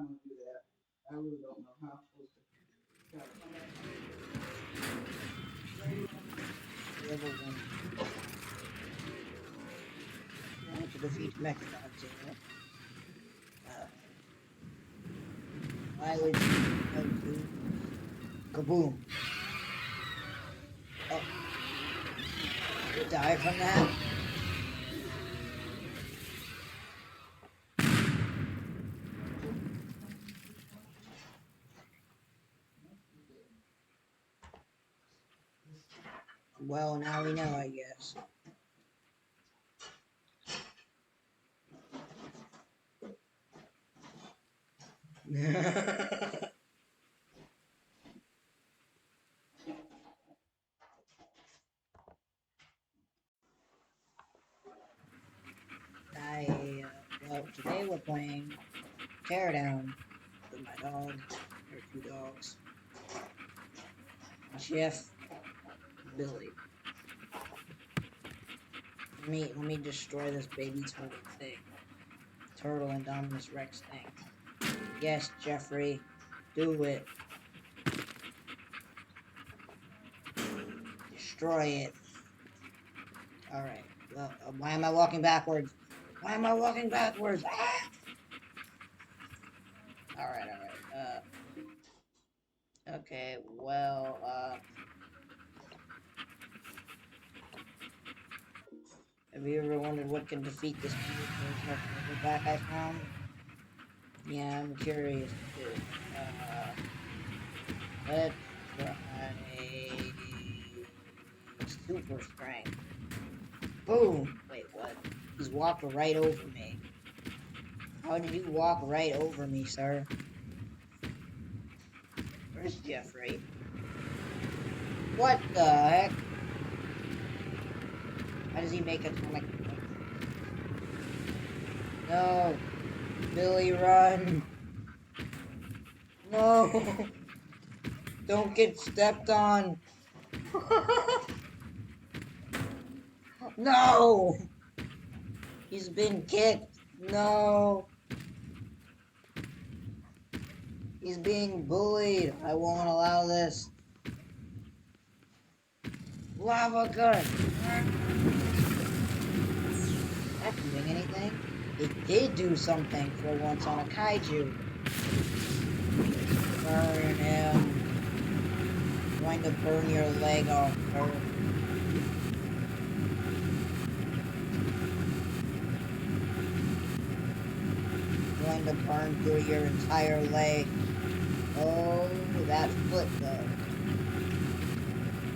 gonna do that. I really don't know how I'm supposed to. Gotta come back. Level 1. Trying to defeat Mechagodzilla. I would go to Kaboom. Oh, you die from that? Well, now we know, I guess. Well, today we're playing Teardown with my dog, or 2 dogs. Jeff, Billy. Let me destroy this baby turtle thing. Turtle Indominus Rex thing. Yes, Jeffrey, do it. Destroy it. Alright, well, why am I walking backwards? Why am I walking backwards? Ah! Alright. Okay, well, have you ever wondered what can defeat this beautiful back I found? Yeah, I'm curious too. Let's try super strength. Boom! Wait, what? He's walked right over me. How did you walk right over me, sir? Where's Jeffrey? What the heck? How does he make atomic? No! Billy, run! No! Don't get stepped on! No! He's been kicked! No! He's being bullied! I won't allow this! Lava gun! Not doing anything? It did do something for once on a kaiju. Burn him. I'm going to burn your leg off, sir. I'm going to burn through your entire leg. Oh, that foot though.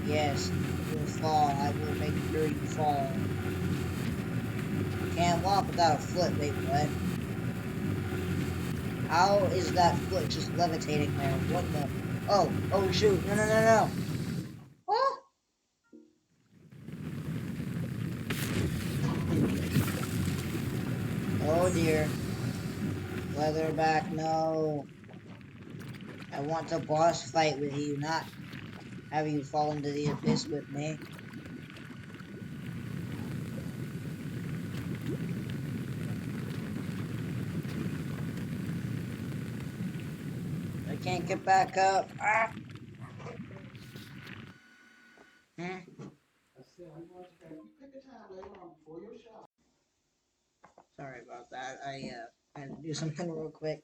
Yes, you will fall. I will make sure you fall. You can't walk without a foot. Wait, what? How is that foot just levitating there? What the? Oh shoot. No. Oh! Oh dear. Leatherback, no. I want a boss fight with you, not have you fall into the abyss with me. I can't get back up. Ah! Sorry about that. I had to do something real quick.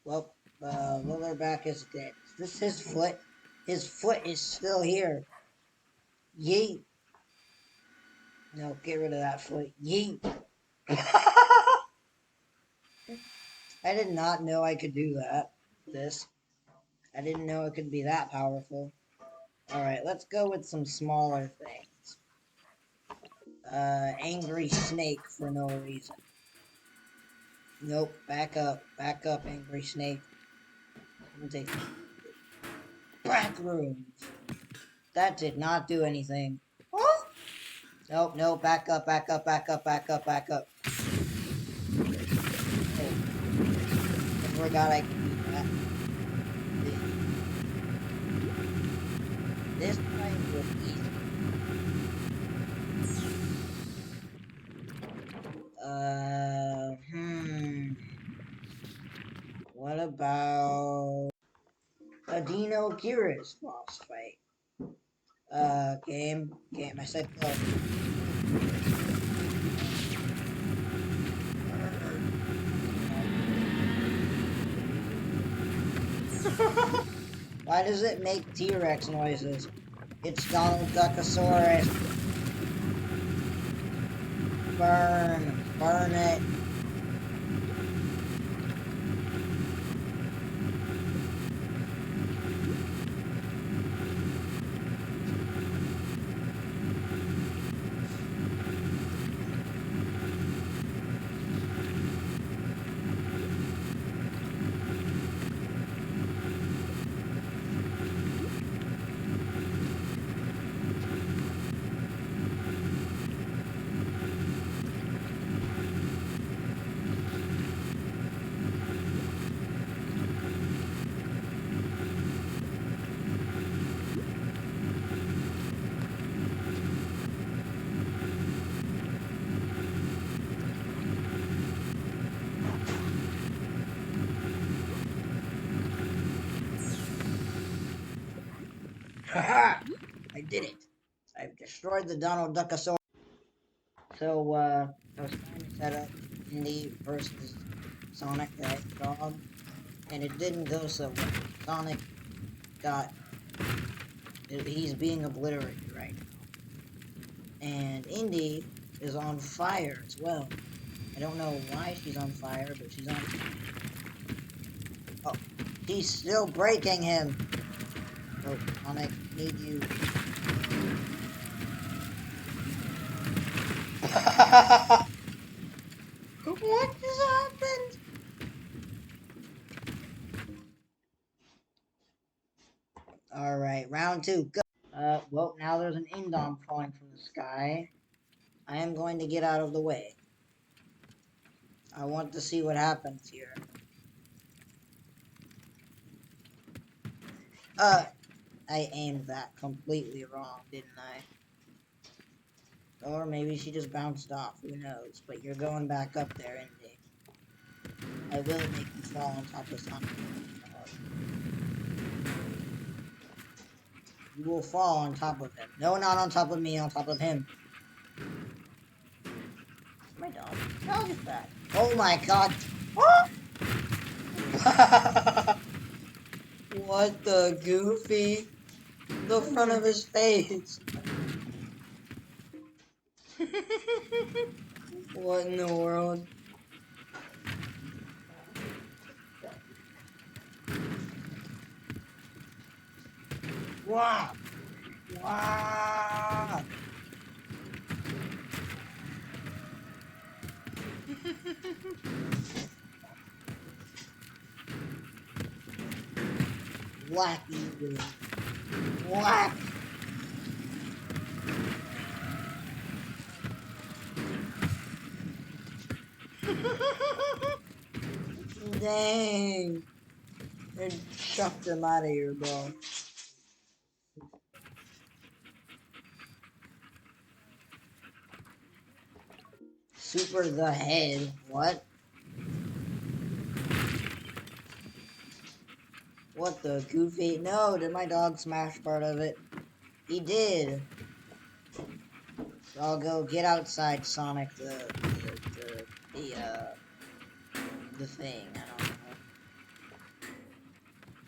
Well, Leatherback is dead. Is this his foot? His foot is still here. Yeet. No, get rid of that foot. Yeet. I did not know I could do that. I didn't know it could be that powerful. Alright, let's go with some smaller things. Angry snake for no reason. Nope, back up, angry snake. I'm taking back rooms. That did not do anything. Oh! Nope, back up. Oh. I forgot I could do that. This time was easy. What about a Dino Gearus boss fight? Game. I said go. Why does it make T-Rex noises? It's Donald Duckosaurus. Burn. Burn it. Haha! I did it. I've destroyed the Donald Duckosaurus. So, I was trying to set up Indy versus Sonic the Hedgehog, and it didn't go so well. Sonic got. He's being obliterated right now. And Indy is on fire as well. I don't know why she's on fire, but she's on fire. Oh, he's still breaking him. Oh, Sonic, need you. What just happened? Alright, round two, go. Well, now there's an Indom falling from the sky. I am going to get out of the way. I want to see what happens here. I aimed that completely wrong, didn't I? Or maybe she just bounced off, who knows? But you're going back up there, Indy. I will make you fall on top of Sonic. You will fall on top of him. No, not on top of me, on top of him. My dog. Dog is back. Oh my god. What the goofy? The front of his face. What in the world? Wow. Wow. Whack you. Whack. Dang. They chucked him out of here, bro. Super the head. What? What the goofy? No, did my dog smash part of it? He did. I'll go get outside, Sonic. The thing. I don't know.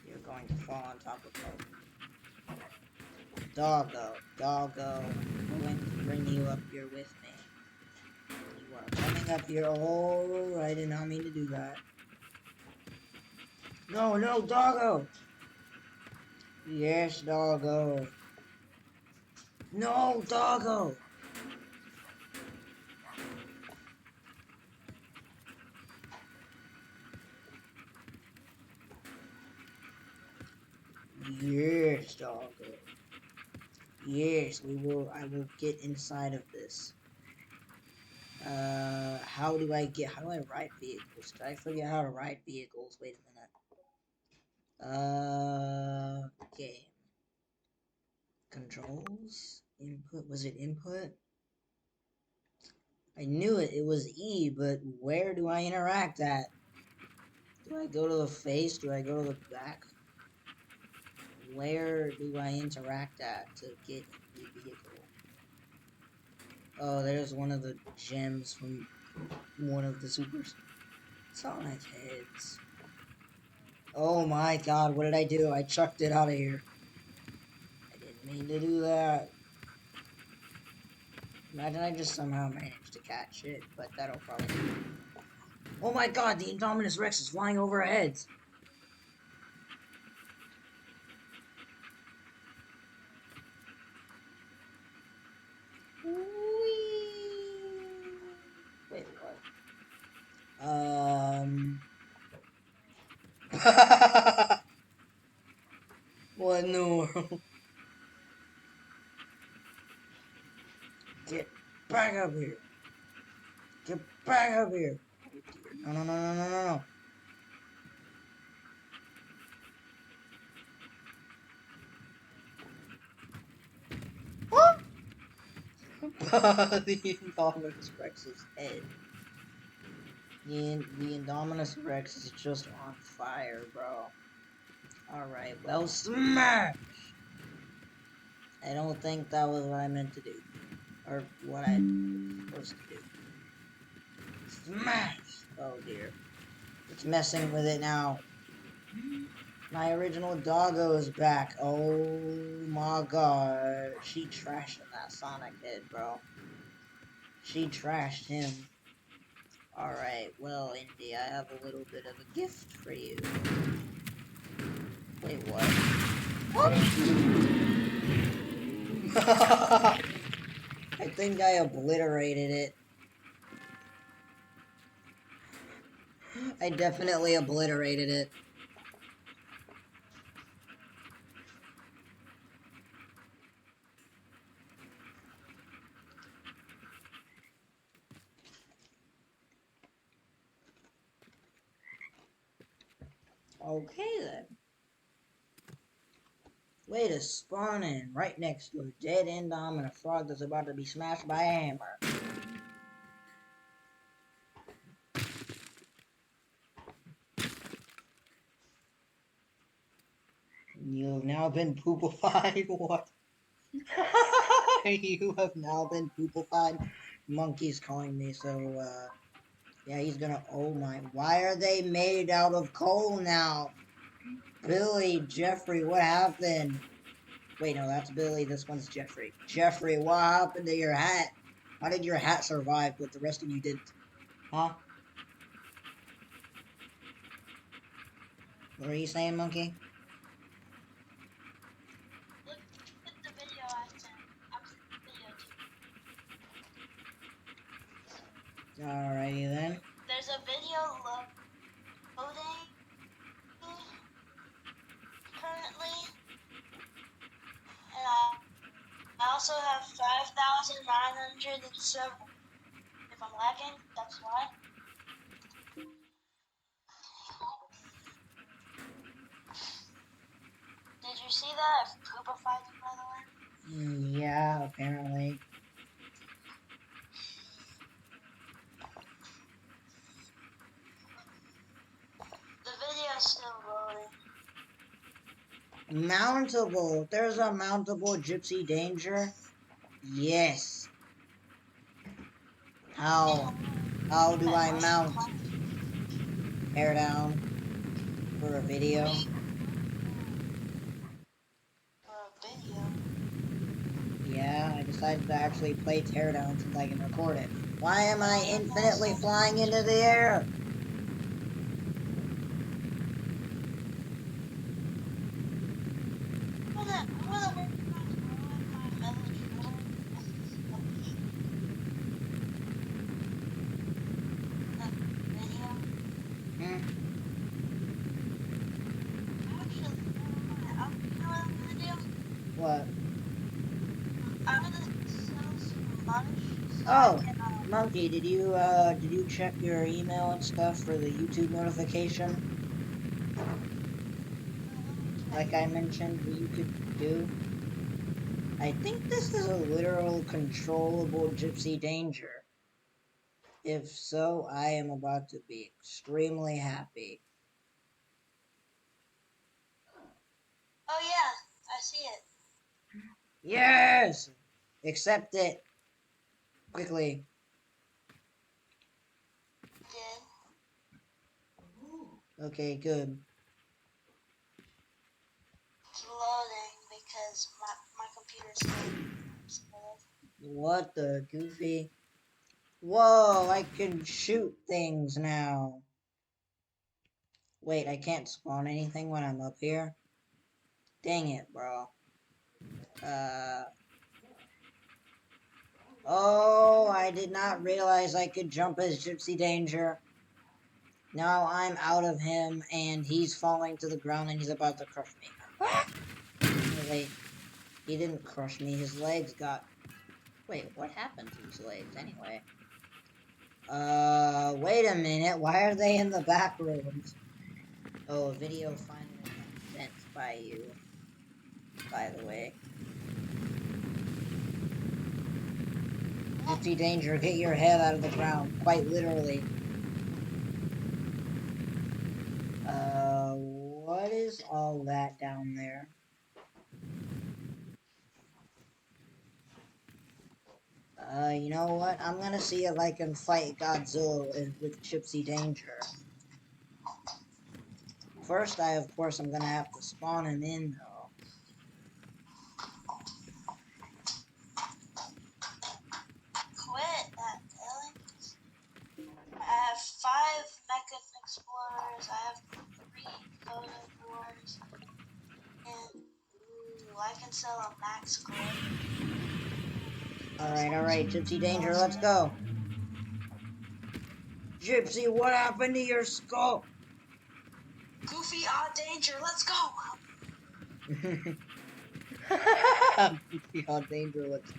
You're going to fall on top of me. Doggo. I'm going to bring you up here with me. You are coming up here. Oh, I did not mean to do that. No, Doggo. Yes, Doggo. No, Doggo. Yes, Doggo. Yes, I will get inside of this. How do I ride vehicles? Did I forget how to ride vehicles? Wait a minute. Game. Controls? Input? Was it input? I knew it. It was E, but where do I interact at? Do I go to the face? Do I go to the back? Where do I interact at to get in the vehicle? Oh, there's one of the gems from one of the supersonic heads. Oh my god, what did I do? I chucked it out of here. I didn't mean to do that. Imagine I just somehow managed to catch it, but that'll probably... Oh my god, the Indominus Rex is flying over our heads! Whee! Wait, what? What in the world? Get back up here! Get back up here! No, no, no, no, no, no, no. What? The Indominus Rex's head. The Indominus Rex is just on fire, bro. Alright, well, smash! I don't think that was what I meant to do. Or what I was supposed to do. Smash! Oh dear. It's messing with it now. My original doggo is back. Oh my god. She trashed that Sonic head, bro. She trashed him. Alright, well, Indy, I have a little bit of a gift for you. Wait, what? What? I think I obliterated it. I definitely obliterated it. Okay then. Way to spawn in right next to a dead Indom and a frog that's about to be smashed by a hammer. You have now been poopified. What? You have now been poopified. Monkey's calling me, so yeah, he's gonna... Oh my... Why are they made out of coal now? Billy, Jeffrey, what happened? Wait, no, that's Billy. This one's Jeffrey. Jeffrey, what happened to your hat? How did your hat survive, but the rest of you didn't? Huh? What are you saying, Monkey? Look at the video I sent. Alrighty then. There's a video loading currently, and I also have 5,907. If I'm lagging, that's why. Did you see that? I've poopified you, by the way. Yeah, apparently. The video's still loading. Mountable. There's a mountable Gypsy Danger. Yes. How do I mount? Teardown for a video. Yeah, I decided to actually play Teardown since I can record it. Why am I infinitely flying into the air? What? Oh, Monkey, did you check your email and stuff for the YouTube notification? Like I mentioned, that you could do. I think this is a literal controllable Gypsy Danger. If so, I am about to be extremely happy. see it. Yes! Accept it. Quickly. Did. Okay, good. It's loading because my computer's still. What the goofy? Whoa, I can shoot things now. Wait, I can't spawn anything when I'm up here? Dang it, bro. Oh, I did not realize I could jump as Gypsy Danger. Now I'm out of him, and he's falling to the ground, and he's about to crush me. Oh, wait, he didn't crush me. His legs got... Wait, what happened to his legs, anyway? Wait a minute. Why are they in the back rooms? Oh, a video finally got sent by you, by the way. Gypsy Danger, get your head out of the ground, quite literally. What is all that down there? You know what? I'm gonna see if I can fight Godzilla with Gypsy Danger. First, of course, I'm gonna have to spawn him in, though. Quit that, Dylan. I have 5 Mecha Explorers. I have 3 Photo Wars. And, ooh, I can sell a max gold. Alright, Gypsy Danger, let's go. Gypsy, what happened to your skull? Goofy, danger, let's go! Goofy, danger, let's go.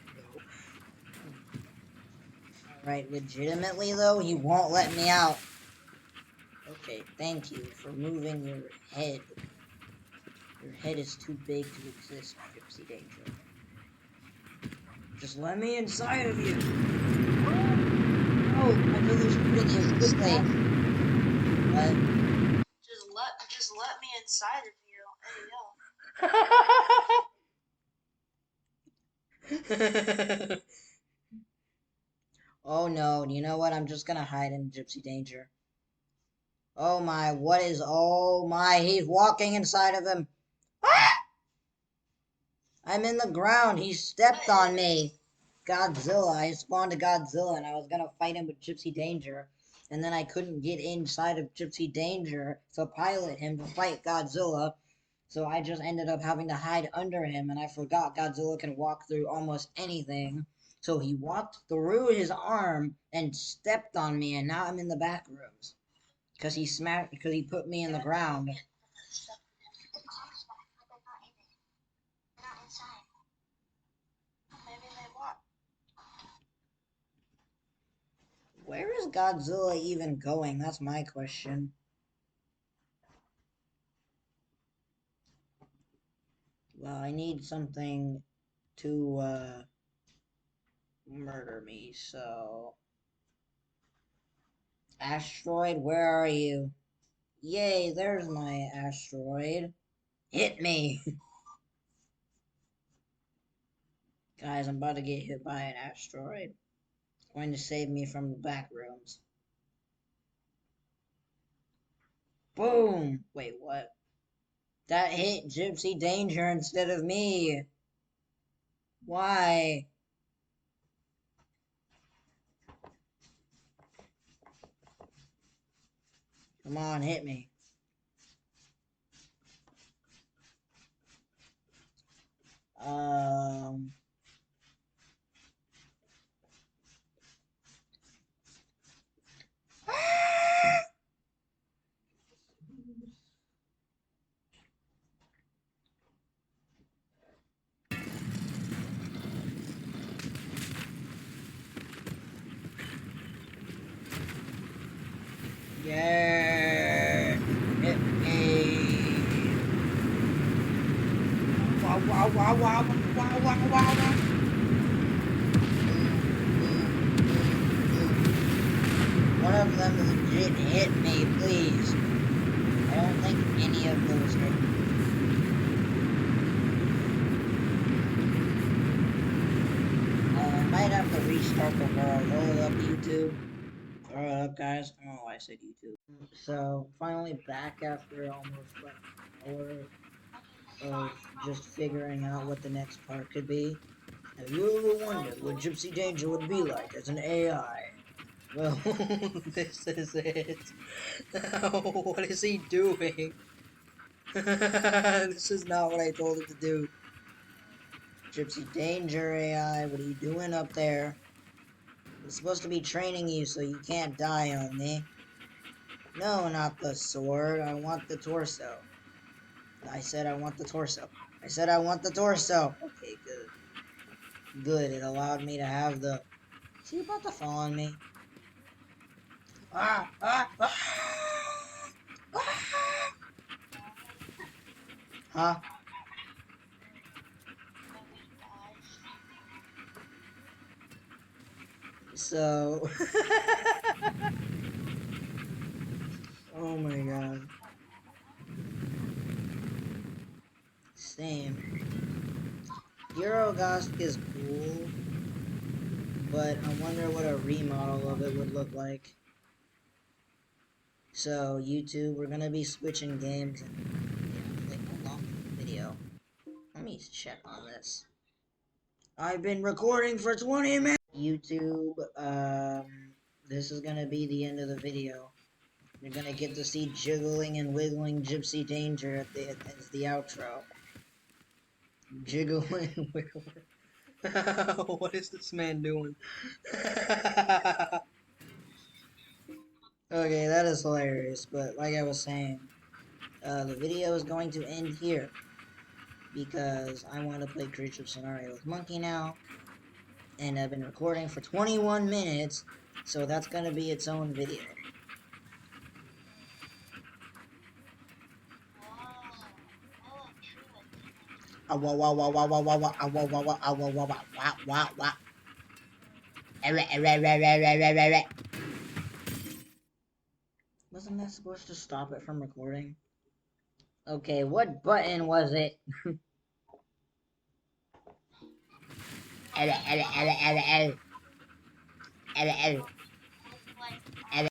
Alright, legitimately though, he won't let me out. Okay, thank you for moving your head. Your head is too big to exist, Gypsy Danger. Just let me inside of you. Oh, my village really is quickly. What? Just let me inside of you. Hey, yo. Oh no, you know what? I'm just gonna hide in Gypsy Danger. Oh my, what is... Oh my, he's walking inside of him. Ah! I'm in the ground. He stepped on me. Godzilla. I spawned a Godzilla and I was gonna fight him with Gypsy Danger. And then I couldn't get inside of Gypsy Danger to pilot him to fight Godzilla. So I just ended up having to hide under him, and I forgot Godzilla can walk through almost anything. So he walked through his arm and stepped on me, and now I'm in the back rooms. Because he put me in the ground. Where is Godzilla even going? That's my question. Well, I need something to, murder me, so... Asteroid, where are you? Yay, there's my asteroid. Hit me! Guys, I'm about to get hit by an asteroid. It's going to save me from the back rooms. Boom! Wait, what? That hit Gypsy Danger instead of me. Why? Come on, hit me. Yeah, hit me. Wow, wow, wow, wow, wow, wow, wow. One of them legit hit me, please. I don't think any of those hit me. restart the world. Hold up, YouTube. Hold up, guys. I don't know why I said YouTube. So, finally back after almost like an hour of just figuring out what the next part could be. Have you ever wondered what Gypsy Danger would be like as an AI? Well, this is it. What is he doing? This is not what I told him to do. Gypsy Danger AI, what are you doing up there? I'm supposed to be training you so you can't die on me. No, not the sword. I want the torso. I said I want the torso. I said I want the torso. Okay, good. Good, it allowed me to have the... Is he about to fall on me? Ah! Ah! Ah! Ah! Huh? So... oh my god. Same. Eurogosk is cool, but I wonder what a remodel of it would look like. So, YouTube, we're gonna be switching games and like a long video. Let me check on this. I've been recording for 20 minutes! YouTube, this is gonna be the end of the video. You're gonna get to see jiggling and wiggling Gypsy Danger as the outro. Jiggling and wiggling. What is this man doing? Okay, that is hilarious, but like I was saying, the video is going to end here because I want to play Creature Scenario with Monkey now, and I've been recording for 21 minutes, so that's going to be its own video. Wasn't that supposed to stop it from recording? Okay, what button was it?